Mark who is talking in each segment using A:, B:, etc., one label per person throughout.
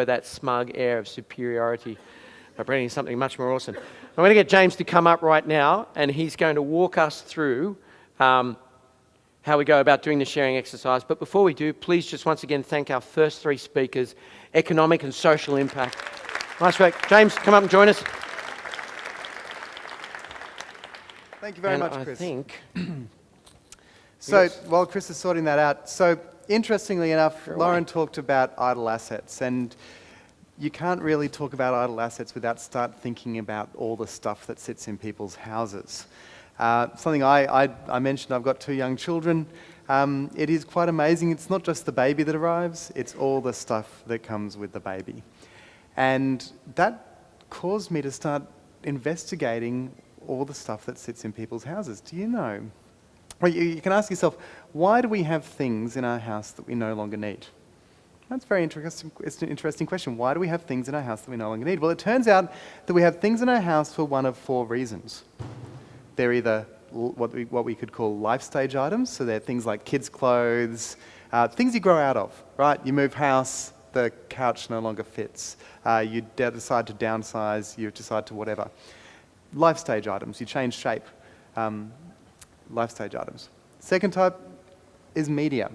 A: enjoy that smug air of superiority by bringing something much more awesome. I'm going to get James to come up right now, and he's going to walk us through how we go about doing the sharing exercise. But before we do, please just once again thank our first three speakers, economic and social impact. Nice work. James, come up and join us.
B: Thank you very much, Chris.
A: I think...
B: So, while Chris is sorting that out, so interestingly enough, Lauren talked about idle assets, and you can't really talk about idle assets without start thinking about all the stuff that sits in people's houses. Something I mentioned, I've got 2 young children. It is quite amazing. It's not just the baby that arrives, it's all the stuff that comes with the baby. And that caused me to start investigating all the stuff that sits in people's houses. Do you know? Well, you can ask yourself, why do we have things in our house that we no longer need? That's very interesting. It's an interesting question. Why do we have things in our house that we no longer need? Well, it turns out that we have things in our house for one of 4 reasons. They're either what we could call life stage items, so they're things like kids' clothes, things you grow out of, right? You move house, the couch no longer fits. You decide to downsize, you decide to whatever. Life stage items, you change shape. Life stage items. Second type is media,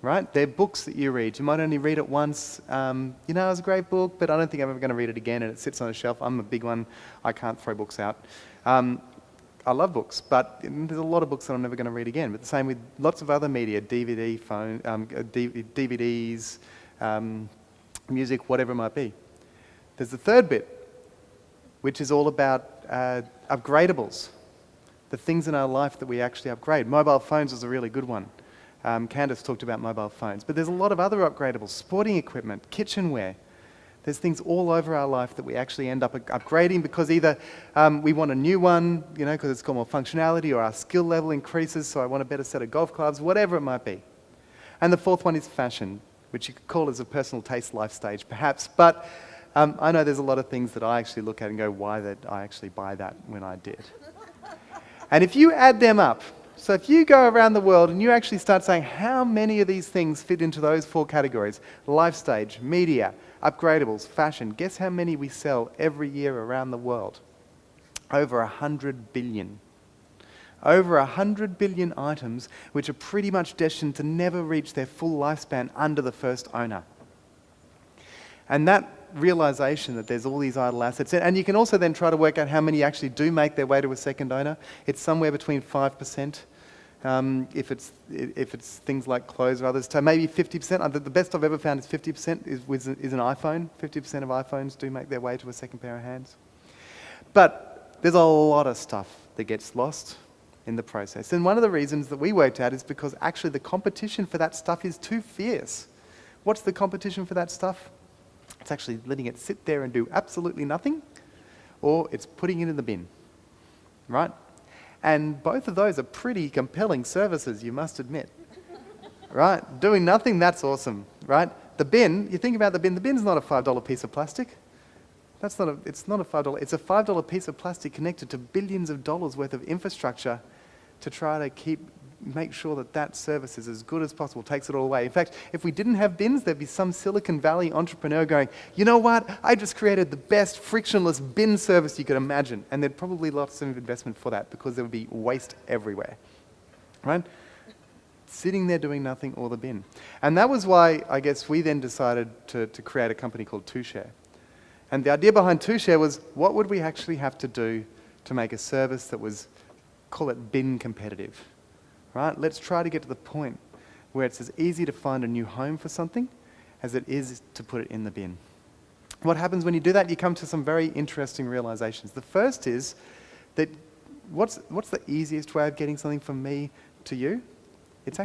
B: right? They're books that you read. You might only read it once. You know, it was a great book, but I don't think I'm ever going to read it again, and it sits on a shelf. I'm a big one. I can't throw books out. I love books, but there's a lot of books that I'm never going to read again. But the same with lots of other media, DVDs, music, whatever it might be. There's the third bit, which is all about upgradables. The things in our life that we actually upgrade. Mobile phones is a really good one. Candace talked about mobile phones. But there's a lot of other upgradables. Sporting equipment, kitchenware. There's things all over our life that we actually end up upgrading because either we want a new one, you know, because it's got more functionality, or our skill level increases, so I want a better set of golf clubs, whatever it might be. And the fourth one is fashion, which you could call as a personal taste life stage, perhaps. But I know there's a lot of things that I actually look at and go, why did I actually buy that when I did? And if you add them up, so if you go around the world and you actually start saying how many of these things fit into those 4 categories, life stage, media, upgradables, fashion, guess how many we sell every year around the world? Over 100 billion. Over 100 billion items which are pretty much destined to never reach their full lifespan under the first owner. And that realization that there's all these idle assets, and you can also then try to work out how many actually do make their way to a second owner. It's somewhere between 5%, if it's things like clothes or others, to maybe 50%. The best I've ever found is 50% is an iPhone. 50% of iPhones do make their way to a second pair of hands. But there's a lot of stuff that gets lost in the process. And one of the reasons that we worked out is because actually the competition for that stuff is too fierce. What's the competition for that stuff? It's actually letting it sit there and do absolutely nothing, or it's putting it in the bin, right? And both of those are pretty compelling services, you must admit, right? Doing nothing, that's awesome, right? The bin, you think about the bin's not a $5 piece of plastic. It's not a $5, it's a $5 piece of plastic connected to billions of dollars worth of infrastructure to try to make sure that that service is as good as possible, takes it all away. In fact, if we didn't have bins, there'd be some Silicon Valley entrepreneur going, you know what, I just created the best frictionless bin service you could imagine. And there'd probably lots of investment for that because there would be waste everywhere, right? Sitting there doing nothing, or the bin. And that was why, I guess, we then decided to create a company called TuShare. And the idea behind TuShare was, what would we actually have to do to make a service that was, call it bin competitive? Right? Let's try to get to the point where it's as easy to find a new home for something as it is to put it in the bin. What happens when you do that? You come to some very interesting realizations. The first is that what's the easiest way of getting something from me to you? It's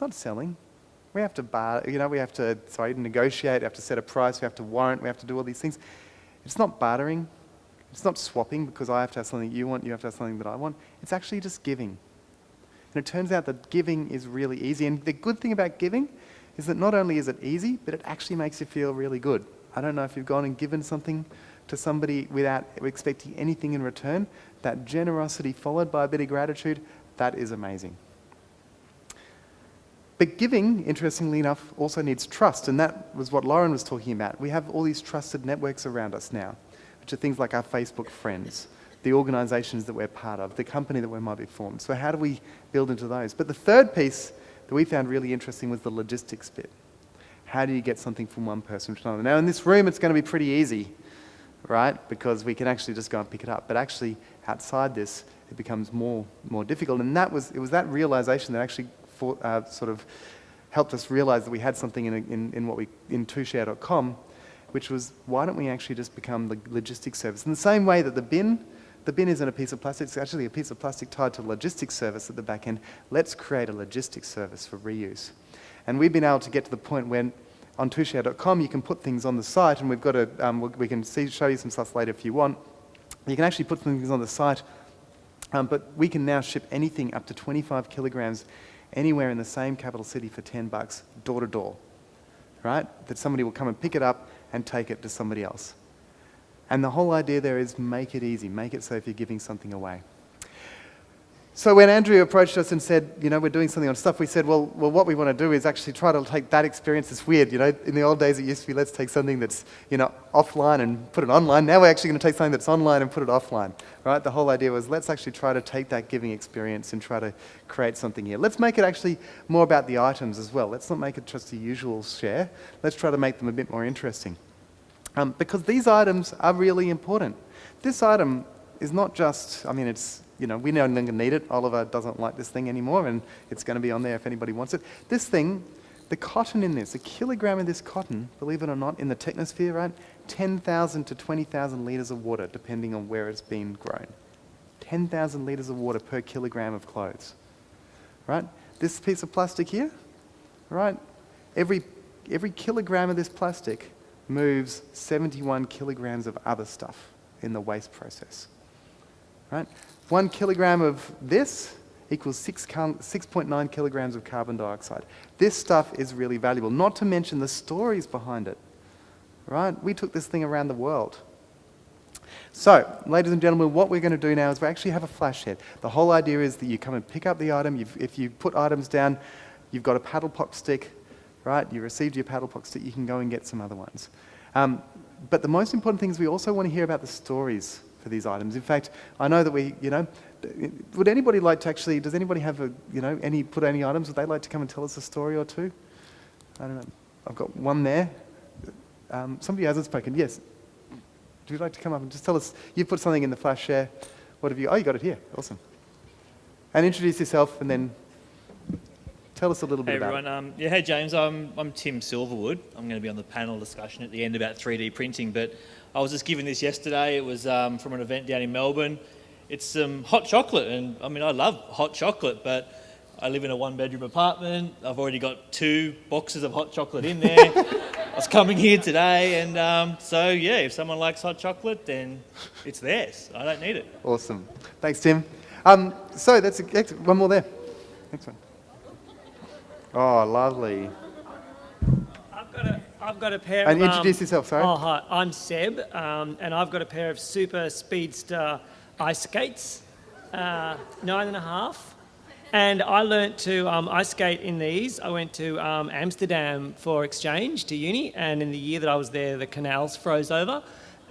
B: not selling. We have to negotiate, we have to set a price, we have to warrant, we have to do all these things. It's not bartering. It's not swapping because I have to have something you want, you have to have something that I want. It's actually just giving. And it turns out that giving is really easy. And the good thing about giving is that not only is it easy, but it actually makes you feel really good. I don't know if you've gone and given something to somebody without expecting anything in return. That generosity followed by a bit of gratitude, that is amazing. But giving, interestingly enough, also needs trust, and that was what Lauren was talking about. We have all these trusted networks around us now, which are things like our Facebook friends, the organisations that we're part of, the company that we might be formed. So how do we build into those? But the third piece that we found really interesting was the logistics bit. How do you get something from one person to another? Now, in this room, it's going to be pretty easy, right? Because we can actually just go and pick it up. But actually, outside this, it becomes more difficult. And it was that realisation that actually sort of helped us realise that we had something in TuShare.com, which was, why don't we actually just become the logistics service? In the same way that the bin isn't a piece of plastic, it's actually a piece of plastic tied to a logistics service at the back end. Let's create a logistics service for reuse. And we've been able to get to the point when on TuShare.com you can put things on the site, and we've got we can show you some stuff later if you want. You can actually put things on the site, but we can now ship anything up to 25 kilograms anywhere in the same capital city for $10, door to door, right? That somebody will come and pick it up and take it to somebody else. And the whole idea there is make it easy, make it so if you're giving something away. So when Andrew approached us and said, we're doing something on stuff, we said, well, what we want to do is actually try to take that experience. It's weird, in the old days it used to be, let's take something that's, offline and put it online. Now we're actually going to take something that's online and put it offline, right? The whole idea was, let's actually try to take that giving experience and try to create something here. Let's make it actually more about the items as well. Let's not make it just a usual share. Let's try to make them a bit more interesting. Because these items are really important. This item is not just, it's, we no longer need it. Oliver doesn't like this thing anymore, and it's going to be on there if anybody wants it. This thing, the cotton in this, a kilogram of this cotton, believe it or not, in the technosphere, right, 10,000 to 20,000 litres of water, depending on where it's been grown. 10,000 litres of water per kilogram of clothes, right? This piece of plastic here, right, every kilogram of this plastic moves 71 kilograms of other stuff in the waste process, right? 1 kilogram of this equals 6.9 kilograms of carbon dioxide. This stuff is really valuable, not to mention the stories behind it, right? We took this thing around the world. So, ladies and gentlemen, what we're going to do now is we actually have a FlashShare. The whole idea is that you come and pick up the item. If you put items down, you've got a paddle pop stick, right? You received your paddle pop stick, you can go and get some other ones. But the most important thing is we also want to hear about the stories for these items. In fact, I know that would anybody like to actually, does anybody have put any items? Would they like to come and tell us a story or two? I don't know. I've got one there. Somebody hasn't spoken. Yes. Would you like to come up and just tell us, you put something in the FlashShare. What have you, you got it here. Awesome. And introduce yourself and then tell us a little bit about it.
C: Hey everyone, hey James, I'm Tim Silverwood. I'm going to be on the panel discussion at the end about 3D printing, but I was just given this yesterday. It was from an event down in Melbourne. It's some hot chocolate, and I love hot chocolate, but I live in a 1-bedroom apartment. I've already got 2 boxes of hot chocolate in there. I was coming here today, and so yeah, if someone likes hot chocolate, then it's theirs. I don't need it.
B: Awesome. Thanks, Tim. So that's one more there. Next one. Oh, lovely.
D: I've got a pair
B: and
D: of...
B: introduce yourself, sorry.
D: Oh, hi. I'm Seb, and I've got a pair of Super Speedster ice skates, 9.5. And I learnt to ice skate in these. I went to Amsterdam for exchange to uni, and in the year that I was there, the canals froze over.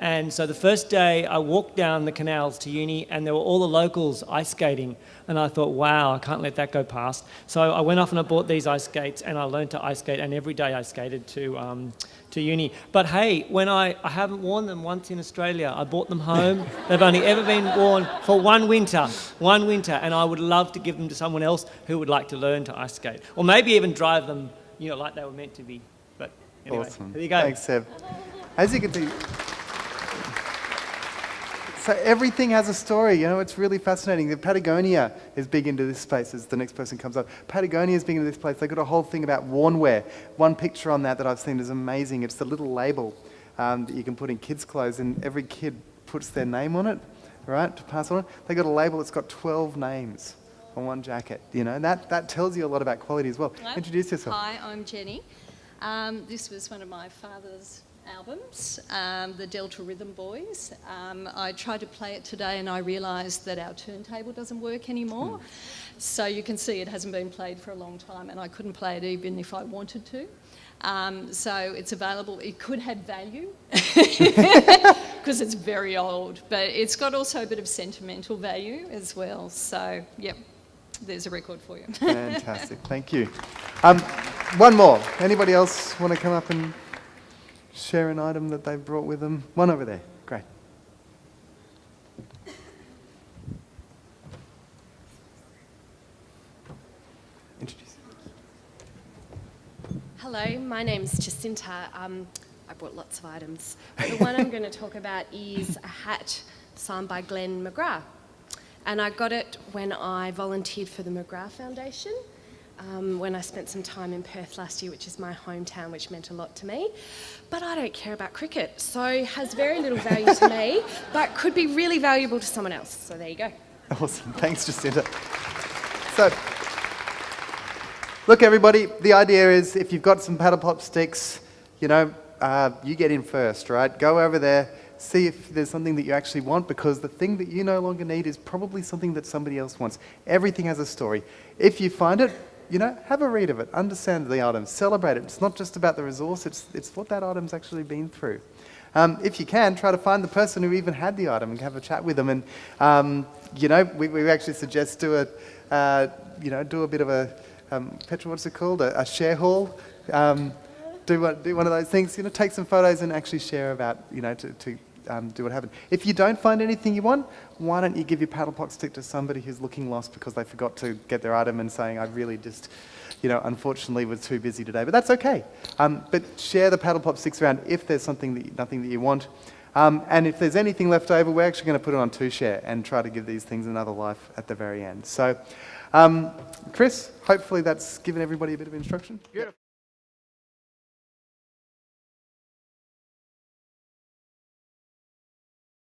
D: And so the first day I walked down the canals to uni and there were all the locals ice skating. And I thought, wow, I can't let that go past. So I went off and I bought these ice skates and I learned to ice skate, and every day I skated to uni. But hey, when I haven't worn them once in Australia. I brought them home. They've only ever been worn for one winter, and I would love to give them to someone else who would like to learn to ice skate. Or maybe even drive them, like they were meant to be. But anyway,
B: awesome.
D: There you go.
B: Thanks, Seb. As you can see, so everything has a story, it's really fascinating. Patagonia is big into this space as the next person comes up. Patagonia is big into this place. They've got a whole thing about worn wear. One picture on that I've seen is amazing. It's the little label that you can put in kids' clothes, and every kid puts their name on it, right, to pass on it. They've got a label that's got 12 names on one jacket, That tells you a lot about quality as well.
E: Hello.
B: Introduce yourself.
E: Hi, I'm Jenny. This was one of my father's albums, the Delta Rhythm Boys. I tried to play it today and I realised that our turntable doesn't work anymore. So you can see it hasn't been played for a long time and I couldn't play it even if I wanted to. So it's available. It could have value because it's very old, but it's got also a bit of sentimental value as well. So, yep, there's a record for you.
B: Fantastic, thank you. One more. Anybody else want to come up and share an item that they've brought with them? One over there. Great. Introduce.
F: Hello, my name's Jacinta. I brought lots of items. The one I'm going to talk about is a hat signed by Glenn McGrath. And I got it when I volunteered for the McGrath Foundation, when I spent some time in Perth last year, which is my hometown, which meant a lot to me. But I don't care about cricket, so has very little value to me, but could be really valuable to someone else. So there you go.
B: Awesome, thanks Jacinta. So, look everybody, the idea is if you've got some paddle pop sticks, you know, you get in first, right? Go over there, see if there's something that you actually want, because the thing that you no longer need is probably something that somebody else wants. Everything has a story. If you find it, you know, have a read of it, understand the item, celebrate it. It's not just about the resource, it's what that item's actually been through. If you can, try to find the person who even had the item and have a chat with them. And, you know, we actually suggest do a bit of a, Petra, what's it called? A share haul. Do one of those things, you know, take some photos and actually share about, you know, to do what happened. If you don't find anything you want, why don't you give your paddle pop stick to somebody who's looking lost because they forgot to get their item and saying, I really just, you know, unfortunately was too busy today. But that's okay. But share the paddle pop sticks around if there's nothing that you want. And if there's anything left over, we're actually going to put it on TuShare and try to give these things another life at the very end. So, Chris, hopefully that's given everybody a bit of instruction.
A: Beautiful.